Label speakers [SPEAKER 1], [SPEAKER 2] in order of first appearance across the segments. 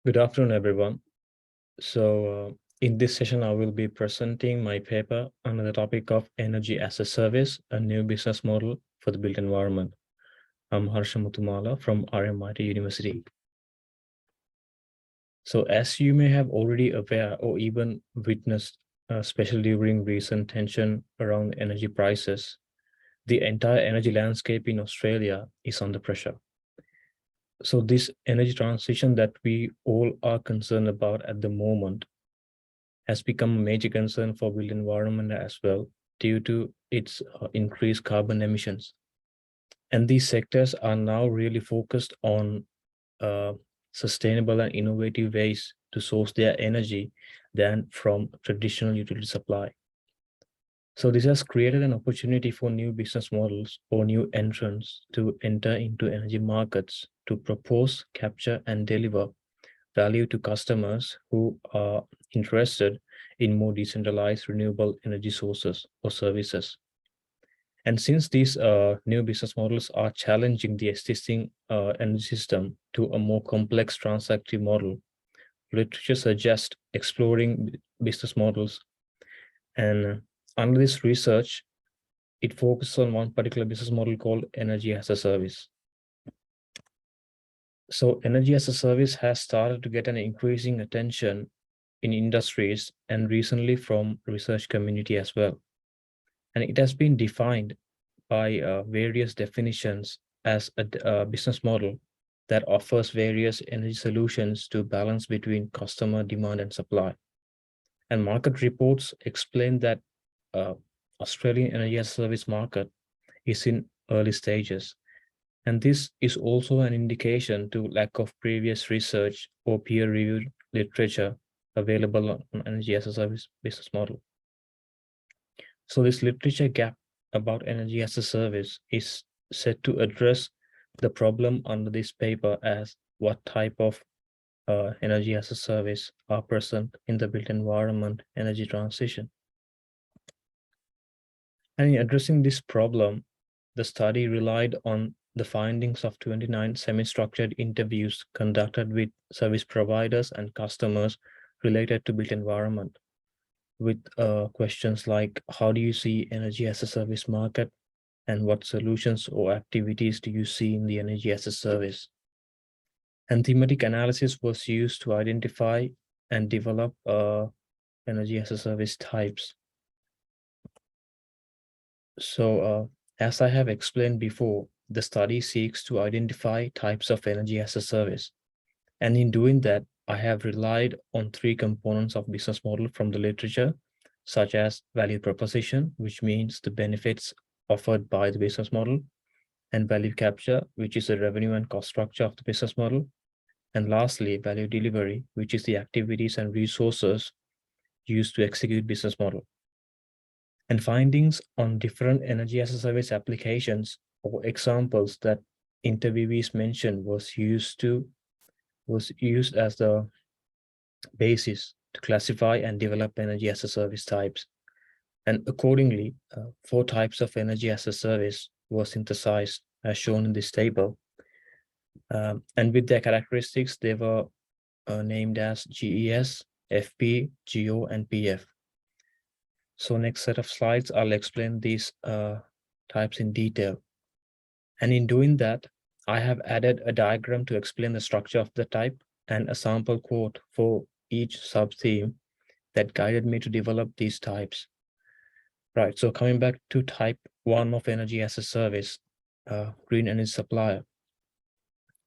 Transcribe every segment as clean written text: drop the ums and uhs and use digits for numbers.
[SPEAKER 1] Good afternoon, everyone. In this session, I will be presenting my paper under the topic of Energy as a Service, a new business model for the built environment. I'm Harsha Muthumala from RMIT University. So as you may have already aware or even witnessed, especially during recent tension around energy prices, the entire energy landscape in Australia is under pressure. So this energy transition that we all are concerned about at the moment has become a major concern for built environment as well due to its increased carbon emissions. And these sectors are now really focused on sustainable and innovative ways to source their energy than from traditional utility supply. So this has created an opportunity for new business models or new entrants to enter into energy markets to propose, capture, and deliver value to customers who are interested in more decentralized renewable energy sources or services. And since these new business models are challenging the existing energy system to a more complex transactive model, literature suggests exploring business models. And under this research, it focuses on one particular business model called energy as a service. So energy as a service has started to get an increasing attention in industries and recently from research community as well. And it has been defined by various definitions as a business model that offers various energy solutions to balance between customer demand and supply. And market reports explain that Australian energy as a service market is in early stages. And this is also an indication to lack of previous research or peer-reviewed literature available on energy as a service business model. So this literature gap about energy as a service is set to address the problem under this paper as what type of energy as a service are present in the built environment energy transition. And in addressing this problem, the study relied on the findings of 29 semi-structured interviews conducted with service providers and customers related to built environment, with questions like, how do you see energy as a service market? And what solutions or activities do you see in the energy as a service? And thematic analysis was used to identify and develop energy as a service types. So as I have explained before, the study seeks to identify types of energy as a service. And in doing that, I have relied on three components of business model from the literature, such as value proposition, which means the benefits offered by the business model, and value capture, which is the revenue and cost structure of the business model. And lastly, value delivery, which is the activities and resources used to execute business model. And findings on different energy as a service applications or examples that interviewees mentioned was used as the basis to classify and develop energy as a service types. And accordingly, 4 types of energy as a service were synthesized as shown in this table. And with their characteristics, they were named as GES, FP, GO, and PF. So next set of slides, I'll explain these types in detail. And in doing that, I have added a diagram to explain the structure of the type and a sample quote for each sub-theme that guided me to develop these types. Right, so coming back to type 1 of energy as a service, green energy supplier.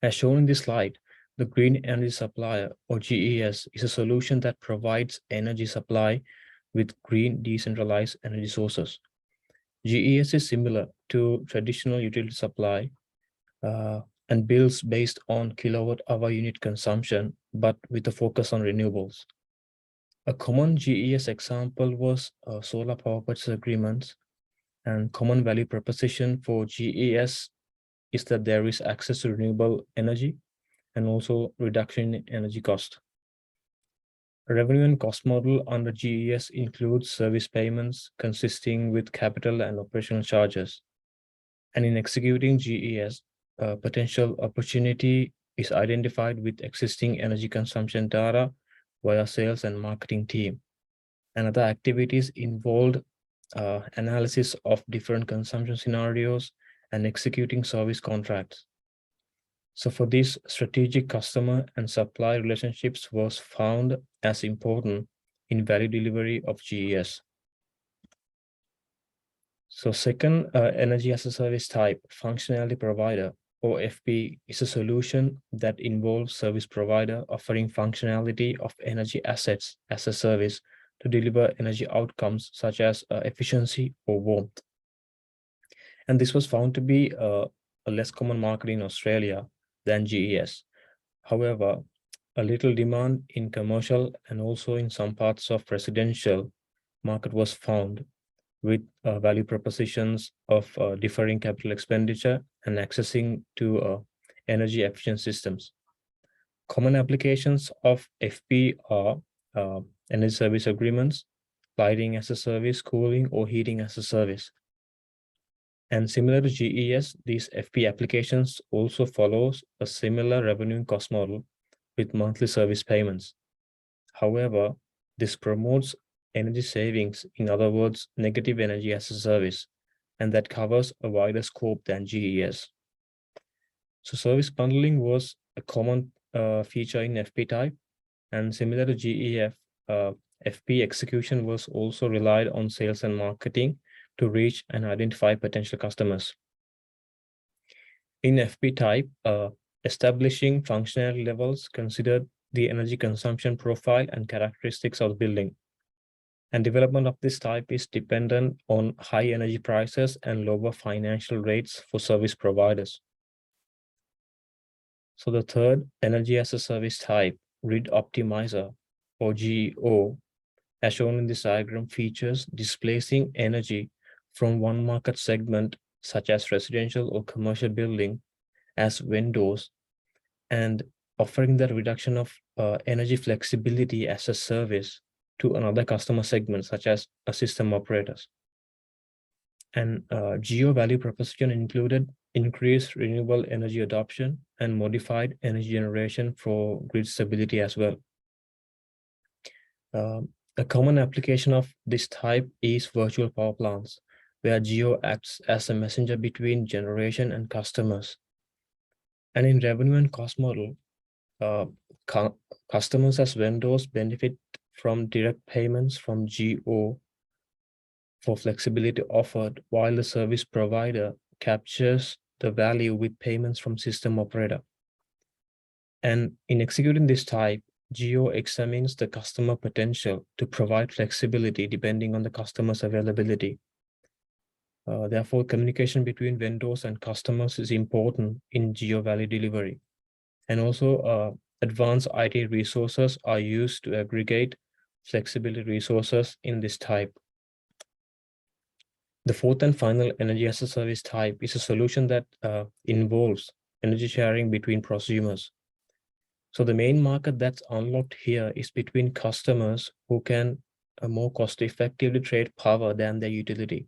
[SPEAKER 1] As shown in this slide, the green energy supplier or GES is a solution that provides energy supply with green decentralized energy sources. GES is similar to traditional utility supply and bills based on kilowatt-hour unit consumption, but with a focus on renewables. A common GES example was solar power purchase agreements, and common value proposition for GES is that there is access to renewable energy and also reduction in energy cost. A revenue and cost model under GES includes service payments consisting with capital and operational charges. And in executing GES, a potential opportunity is identified with existing energy consumption data via sales and marketing team. And other activities involved analysis of different consumption scenarios and executing service contracts. So for this, strategic customer and supply relationships was found as important in value delivery of GES. So second, energy as a service type, functionality provider, or FP, is a solution that involves service provider offering functionality of energy assets as a service to deliver energy outcomes such as efficiency or warmth. And this was found to be a less common market in Australia than GES. However, a little demand in commercial and also in some parts of residential market was found, with value propositions of differing capital expenditure and accessing to energy efficient systems. Common applications of FP are energy service agreements, lighting as a service, cooling or heating as a service. And similar to GES, these FP applications also follows a similar revenue and cost model with monthly service payments. However, this promotes energy savings, in other words, negative energy as a service, and that covers a wider scope than GES. So service bundling was a common feature in FP type, and similar to GEF, FP execution was also relied on sales and marketing to reach and identify potential customers. In FP type, establishing functionality levels considered the energy consumption profile and characteristics of the building. And development of this type is dependent on high energy prices and lower financial rates for service providers. So the third, energy as a service type, grid optimizer or GO, as shown in this diagram, features displacing energy from one market segment, such as residential or commercial building, as vendors, and offering the reduction of energy flexibility as a service to another customer segment, such as a system operators. And geo value proposition included increased renewable energy adoption and modified energy generation for grid stability as well. A common application of this type is virtual power plants, where geo acts as a messenger between generation and customers. And in revenue and cost model, customers as vendors benefit from direct payments from GO for flexibility offered, while the service provider captures the value with payments from system operator. And in executing this type, GO examines the customer potential to provide flexibility depending on the customer's availability. Therefore, communication between vendors and customers is important in GO value delivery. And also, advanced IT resources are used to aggregate flexibility resources in this type. The fourth and final energy as a service type is a solution that involves energy sharing between prosumers. So the main market that's unlocked here is between customers who can more cost effectively trade power than their utility.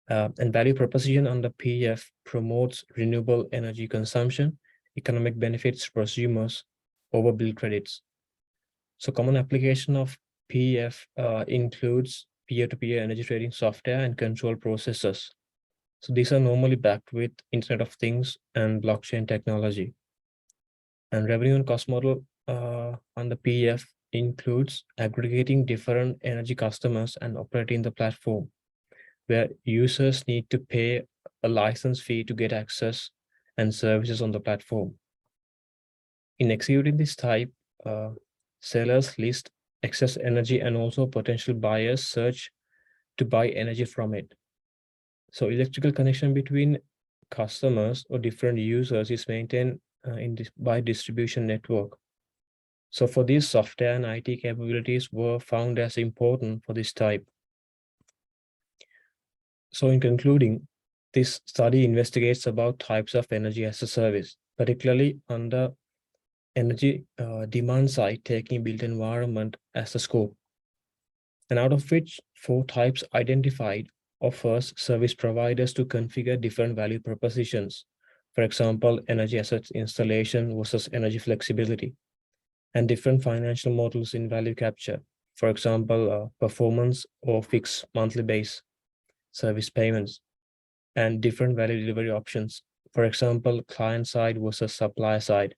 [SPEAKER 1] And value proposition under PF promotes renewable energy consumption, economic benefits prosumers over bill credits. So common application of PF includes peer-to-peer energy trading software and control processes. So these are normally backed with Internet of Things and blockchain technology. And revenue and cost model under PF includes aggregating different energy customers and operating the platform, where users need to pay a license fee to get access and services on the platform. In executing this type, sellers list excess energy and also potential buyers search to buy energy from it. So electrical connection between customers or different users is maintained by distribution network. So for these, software and IT capabilities were found as important for this type. So in concluding, this study investigates about types of energy as a service, particularly under energy demand side, taking built environment as a scope. And out of which 4 types identified offers service providers to configure different value propositions For example, energy assets installation versus energy flexibility, and different financial models in value capture. For example, performance or fixed monthly base service payments, and different value delivery options. For example, client side versus supply side.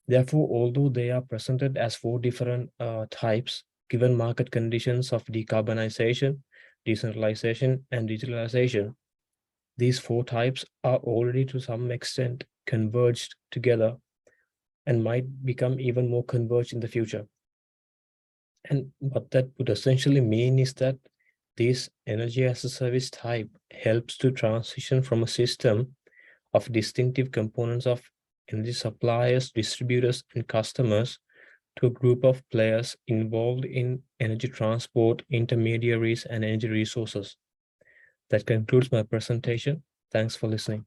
[SPEAKER 1] Therefore, although they are presented as four different types, given market conditions of decarbonization, decentralization, and digitalization, these four types are already to some extent converged together and might become even more converged in the future. And what that would essentially mean is that this energy as a service type helps to transition from a system of distinctive components of energy suppliers, distributors, and customers to a group of players involved in energy transport, intermediaries, and energy resources. That concludes my presentation. Thanks for listening.